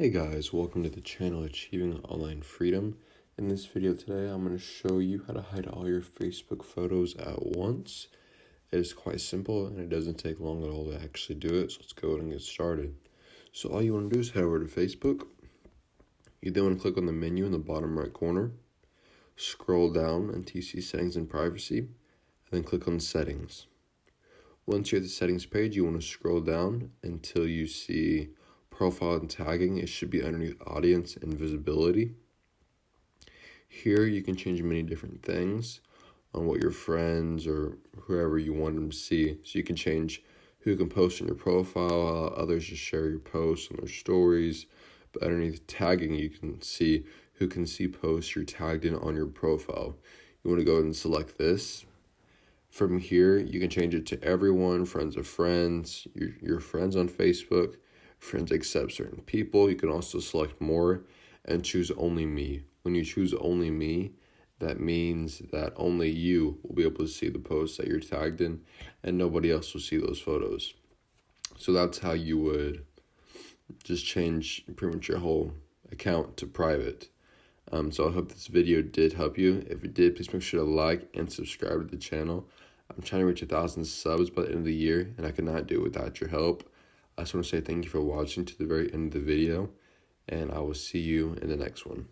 Hey guys, welcome to the channel Achieving Online Freedom. In this video today, I'm going to show you how to hide all your Facebook photos at once. It is quite simple and it doesn't take long at all to actually do it, so let's go ahead and get started. So all you want to do is head over to Facebook. You then want to click on the menu in the bottom right corner, scroll down until you see Settings and Privacy, and then click on Settings. Once you're at the settings page, you want to scroll down until you see Profile and Tagging. It should be underneath Audience and Visibility. Here you can change many different things on what your friends or whoever you want them to see. So you can change who can post on your profile, others just share your posts on their stories. But underneath Tagging, you can see who can see posts you're tagged in on your profile. You want to go ahead and select this. From here, you can change it to everyone, friends of friends, your friends on Facebook, friends accept certain people. You can also select more and choose only me. When you choose only me, that means that only you will be able to see the posts that you're tagged in and nobody else will see those photos. So that's how you would just change pretty much your whole account to private. So I hope this video did help you. If it did, please make sure to like and subscribe to the channel. I'm trying to reach 1,000 subs by the end of the year, and I cannot do it without your help. I just want to say thank you for watching to the very end of the video, and I will see you in the next one.